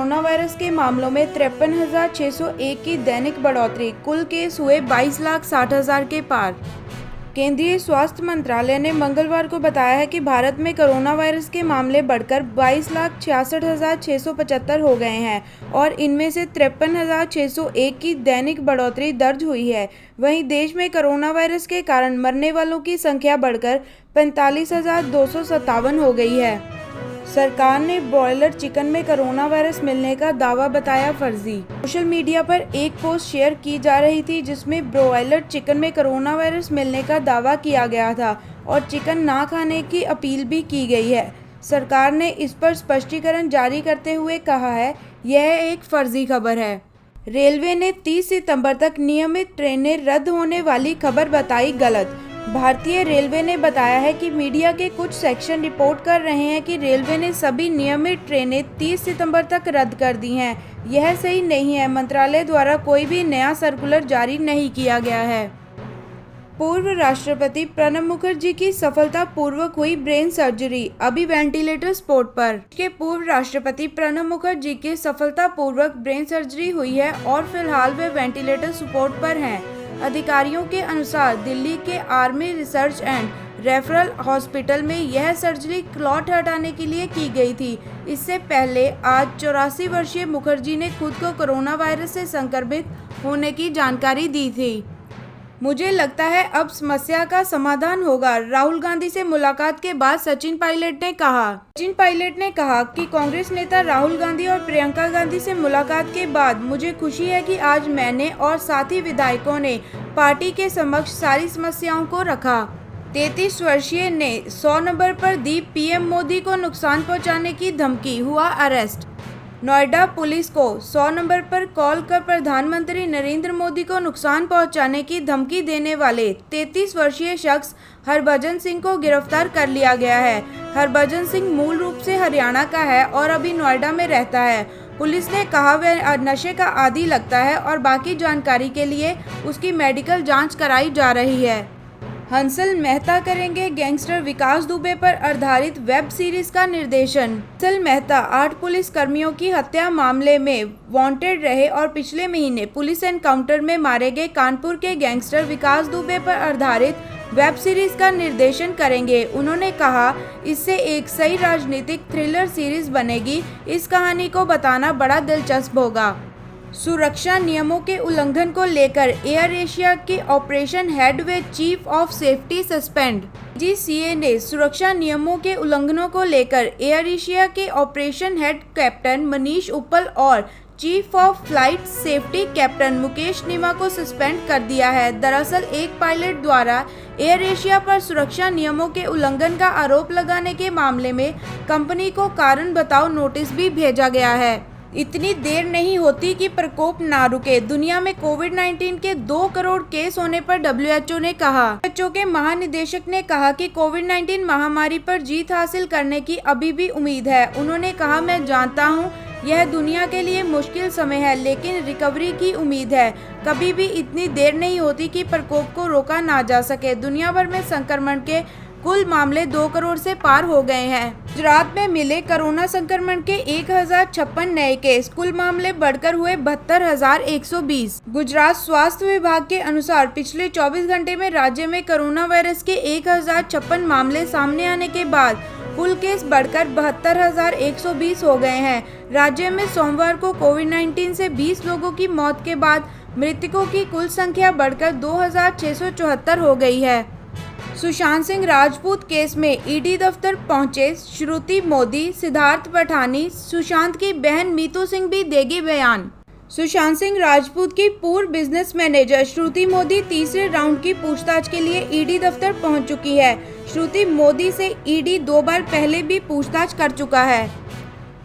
Corona virus के मामलों में 53,601 की दैनिक बढ़ोतरी, कुल केस हुए 22,60,000 के पार। केंद्रीय स्वास्थ्य मंत्रालय ने मंगलवार को बताया है कि भारत में कोरोना वायरस के मामले बढ़कर 22,66,675 हो गए हैं और इनमें से 53,601 की दैनिक बढ़ोतरी दर्ज हुई है। वहीं देश में कोरोना वायरस के कारण मरने वालों की संख्या बढ़कर 45,257 हो गई है। सरकार ने ब्रॉयलर चिकन में कोरोना वायरस मिलने का दावा बताया फर्जी। सोशल मीडिया पर एक पोस्ट शेयर की जा रही थी जिसमें ब्रॉयलर चिकन में कोरोना वायरस मिलने का दावा किया गया था और चिकन ना खाने की अपील भी की गई है। सरकार ने इस पर स्पष्टीकरण जारी करते हुए कहा है, यह एक फर्जी खबर है। रेलवे ने 30 सितंबर तक नियमित ट्रेनें रद्द होने वाली खबर बताई गलत। भारतीय रेलवे ने बताया है कि मीडिया के कुछ सेक्शन रिपोर्ट कर रहे हैं कि रेलवे ने सभी नियमित ट्रेनें 30 सितंबर तक रद्द कर दी हैं। यह सही नहीं है। मंत्रालय द्वारा कोई भी नया सर्कुलर जारी नहीं किया गया है। पूर्व राष्ट्रपति प्रणब मुखर्जी की सफलतापूर्वक हुई ब्रेन सर्जरी, अभी वेंटिलेटर सपोर्ट पर। के पूर्व राष्ट्रपति प्रणब मुखर्जी की सफलतापूर्वक ब्रेन सर्जरी हुई है और फिलहाल वे वेंटिलेटर सपोर्ट पर हैं। अधिकारियों के अनुसार दिल्ली के army research and referral hospital में यह सर्जरी क्लॉट हटाने के लिए की गई थी। इससे पहले आज 84 वर्षीय मुखर्जी ने खुद को कोरोना वायरस से संक्रमित होने की जानकारी दी थी। मुझे लगता है अब समस्या का समाधान होगा, राहुल गांधी से मुलाकात के बाद सचिन पायलट ने कहा। सचिन पायलट ने कहा कि कांग्रेस नेता राहुल गांधी और प्रियंका गांधी से मुलाकात के बाद मुझे खुशी है कि आज मैंने और साथी विधायकों ने पार्टी के समक्ष सारी समस्याओं को रखा। 33 वर्षीय ने 100 नंबर पर दी पीएम मोदी को नुकसान पहुंचाने की धमकी, हुआ अरेस्ट। नोएडा पुलिस को 100 नंबर पर कॉल कर प्रधानमंत्री नरेंद्र मोदी को नुकसान पहुंचाने की धमकी देने वाले 33 वर्षीय शख्स हरभजन सिंह को गिरफ्तार कर लिया गया है। हरभजन सिंह मूल रूप से हरियाणा का है और अभी नोएडा में रहता है। पुलिस ने कहा वह नशे का आदी लगता है और बाकी जानकारी के लिए उसकी मेडिकल जांच कराई जा रही है। हंसल मेहता करेंगे गैंगस्टर विकास दुबे पर आधारित वेब सीरीज का निर्देशन। हंसल मेहता 8 पुलिस कर्मियों की हत्या मामले में वांटेड रहे और पिछले महीने पुलिस एनकाउंटर में मारे गए कानपुर के गैंगस्टर विकास दुबे पर आधारित वेब सीरीज का निर्देशन करेंगे। उन्होंने कहा, इससे एक सही राजनीतिक थ्रिलर सीरीज बनेगी। इस कहानी को बताना बड़ा दिलचस्प होगा। सुरक्षा नियमों के उल्लंघन को लेकर एयर एशिया के ऑपरेशन हेड व chief of safety suspend. GCA ने सुरक्षा नियमों के उल्लंघनों को लेकर एयर एशिया के ऑपरेशन हेड कैप्टन मनीष उपल और chief of flight safety captain Mukesh Nima को सस्पेंड कर दिया है। दरअसल एक पायलट द्वारा एयर एशिया पर सुरक्षा नियमों के उल्लंघन का आरोप लगाने के मामले में कंपनी को कारण बताओ नोटिस भी भेजा गया है। इतनी देर नहीं होती कि प्रकोप ना रुके। दुनिया में कोविड-19 के 2 करोड़ केस होने पर डब्ल्यूएचओ ने कहा। डब्ल्यूएचओ के महानिदेशक ने कहा कि कोविड-19 महामारी पर जीत हासिल करने की अभी भी उम्मीद है। उन्होंने कहा, मैं जानता हूं यह दुनिया के लिए मुश्किल समय है, लेकिन रिकवरी की उम्मीद है। कभी भी इतनी देर नहीं होती कि प्रकोप को रोका ना जा सके। दुनिया भर में संक्रमण के कुल मामले 2 करोड़ से पार हो गए हैं। गुजरात में मिले कोरोना संक्रमण के 1056 नए केस, कुल मामले बढ़कर हुए 72,120। गुजरात स्वास्थ्य विभाग के अनुसार पिछले 24 घंटे में राज्य में कोरोना वायरस के 1056 मामले सामने आने के बाद कुल केस बढ़कर 72,120 हो गए हैं। राज्य में सोमवार को कोविड-19 से 20 लोगों की मौत के बाद मृतकों की कुल संख्या बढ़कर 2,674 हो गई है। सुशांत सिंह राजपूत केस में ईडी दफ्तर पहुंचे श्रुति मोदी, सिद्धार्थ पठानी। सुशांत की बहन मीतू सिंह भी देगी बयान। सुशांत सिंह राजपूत की पूर्व बिजनेस मैनेजर श्रुति मोदी तीसरे राउंड की पूछताछ के लिए ईडी दफ्तर पहुंच चुकी है। श्रुति मोदी से ईडी 2 बार पहले भी पूछताछ कर चुका है।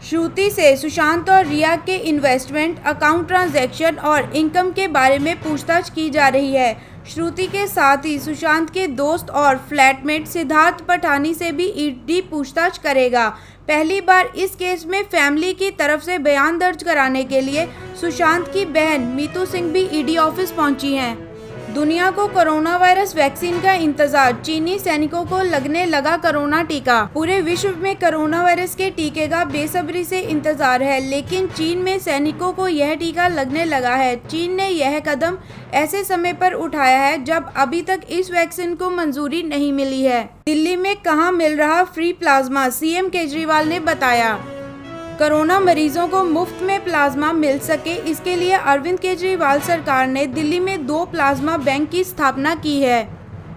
श्रुति से सुशांत और रिया के इन्वेस्टमेंट, अकाउंट ट्रांजैक्शन और इनकम के बारे में पूछताछ की जा रही है। श्रुति के साथ ही सुशांत के दोस्त और फ्लैटमेट सिद्धार्थ पठानी से भी ईडी पूछताछ करेगा। पहली बार इस केस में फैमिली की तरफ से बयान दर्ज कराने के लिए सुशांत की बहन मीतू सिंह भी ईडी ऑफिस पहुंची हैं। दुनिया को कोरोना वायरस वैक्सीन का इंतजार, चीनी सैनिकों को लगने लगा कोरोना टीका। पूरे विश्व में कोरोना वायरस के टीके का बेसब्री से इंतजार है, लेकिन चीन में सैनिकों को यह टीका लगने लगा है। चीन ने यह कदम ऐसे समय पर उठाया है जब अभी तक इस वैक्सीन को मंजूरी नहीं मिली है। दिल्ली में कहां मिल रहा फ्री प्लाज्मा, सीएम केजरीवाल ने बताया। कोरोना मरीजों को मुफ्त में प्लाज्मा मिल सके, इसके लिए अरविंद केजरीवाल सरकार ने दिल्ली में 2 प्लाज्मा बैंक की स्थापना की है।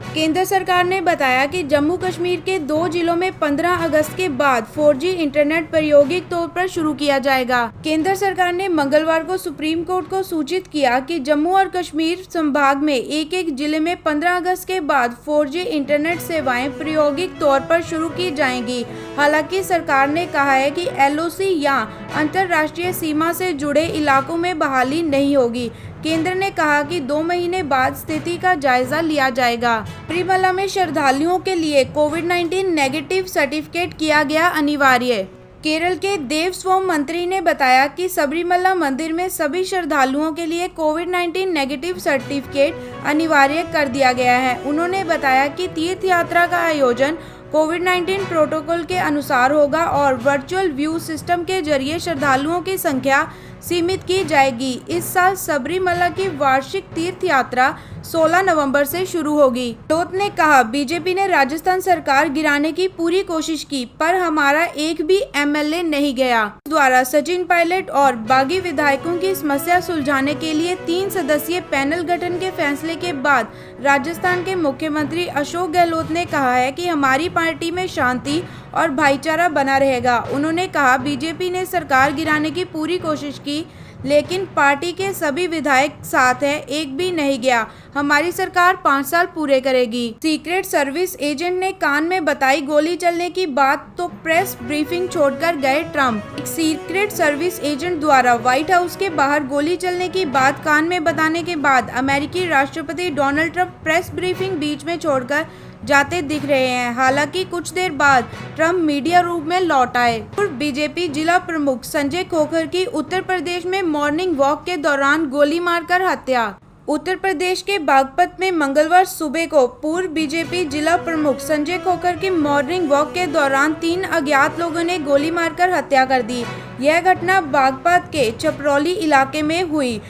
केंद्र सरकार ने बताया कि जम्मू कश्मीर के 2 जिलों में 15 अगस्त के बाद 4G इंटरनेट प्रायोगिक तौर पर शुरू किया जाएगा। केंद्र सरकार ने मंगलवार को सुप्रीम कोर्ट को सूचित किया कि जम्मू और कश्मीर संभाग में एक जिले में 15 अगस्त के बाद 4G इंटरनेट सेवाएं प्रायोगिक तौर पर शुरू की जाएंगी। हालांकि सरकार ने कहा है कि LOC या अंतर्राष्ट्रीय सीमा से जुड़े इलाकों में बहाली नहीं होगी। केंद्र ने कहा कि 2 महीने बाद स्थिति का जायजा लिया जाएगा। सबरीमला में श्रद्धालुओं के लिए कोविड-19 नेगेटिव सर्टिफिकेट किया गया अनिवार्य। केरल के देवस्थान मंत्री ने बताया कि सबरीमला मंदिर में सभी श्रद्धालुओं के लिए कोविड-19 नेगेटिव सर्टिफिकेट अनिवार्य कर दिया गया है। उन्होंने बताया कि तीर्थ यात्रा का आयोजन कोविड-19 प्रोटोकॉल के अनुसार होगा और वर्चुअल व्यू सिस्टम के जरिए श्रद्धालुओं की संख्या सीमित की जाएगी। इस साल सबरीमला की वार्षिक तीर्थ यात्रा 16 नवंबर से शुरू होगी। गहलोत ने कहा, बीजेपी ने राजस्थान सरकार गिराने की पूरी कोशिश की, पर हमारा एक भी MLA नहीं गया। द्वारा सचिन पायलट और बागी विधायकों की समस्या सुलझाने के लिए 3 सदस्यीय पैनल गठन के फैसले के बाद राजस्थान के मुख्यमंत्री अशोक गहलोत ने कहा है कि हमारी पार्टी में शांति और भाईचारा बना रहेगा। उन्होंने कहा, बीजेपी ने सरकार गिराने की पूरी कोशिश की, लेकिन पार्टी के सभी विधायक साथ हैं, एक भी नहीं गया। हमारी सरकार 5 साल पूरे करेगी। सीक्रेट सर्विस एजेंट ने कान में बताई गोली चलने की बात तो प्रेस ब्रीफिंग छोड़कर गए ट्रंप। एक सीक्रेट सर्विस एजेंट द्वारा व्हाइट हाउस के बाहर गोली चलने की बात कान में बताने के बाद अमेरिकी राष्ट्रपति डोनाल्ड ट्रंप प्रेस ब्रीफिंग बीच में छोड़कर जाते दिख रहे हैं। हालांकि कुछ देर बाद ट्रंप मीडिया रूप में लौट आए। पूर्व बीजेपी जिला प्रमुख संजय खोखर की उत्तर प्रदेश में मॉर्निंग वॉक के दौरान गोली मारकर हत्या। उत्तर प्रदेश के बागपत में मंगलवार सुबह को पूर्व बीजेपी जिला प्रमुख संजय खोखर की मॉर्निंग वॉक के दौरान 3 अज्ञात लोगों ने गोली मारकर हत्या कर दी। यह घटना बागपत के चपरौली इलाके में हुई।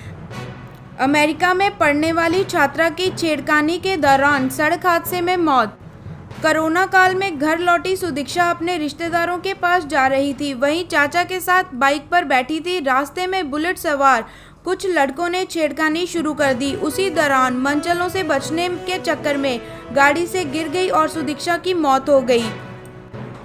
अमेरिका में पढ़ने वाली छात्रा की छेड़खानी के दौरान सड़क हादसे में मौत। कोरोना काल में घर लौटी सुदीक्षा अपने रिश्तेदारों के पास जा रही थी, वहीं चाचा के साथ बाइक पर बैठी थी। रास्ते में बुलेट सवार कुछ लड़कों ने छेड़खानी शुरू कर दी। उसी दौरान मनचलों से बचने के चक्कर में गाड़ी से गिर गई और सुदीक्षा की मौत हो गई।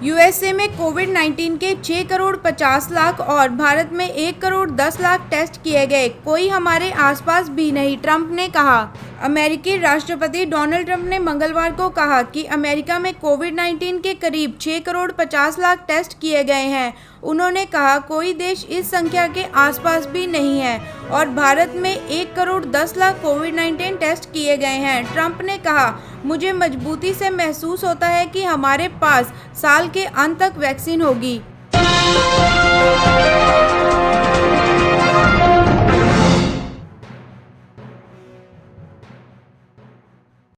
USA में कोविड-19 के 6 करोड़ 50 लाख और भारत में 1 करोड़ 10 लाख टेस्ट किए गए, कोई हमारे आसपास भी नहीं, ट्रंप ने कहा। अमेरिकी राष्ट्रपति डोनाल्ड ट्रंप ने मंगलवार को कहा कि अमेरिका में कोविड-19 के करीब 6 करोड़ 50 लाख टेस्ट किए गए हैं। उन्होंने कहा, कोई देश इस संख्या के आसपास भी नहीं है और भारत में 1 करोड़ 10 लाख कोविड-19 टेस्ट किए गए हैं। ट्रंप ने कहा, मुझे मजबूती से महसूस होता है कि हमारे पास साल के अंत तक वैक्सीन होगी।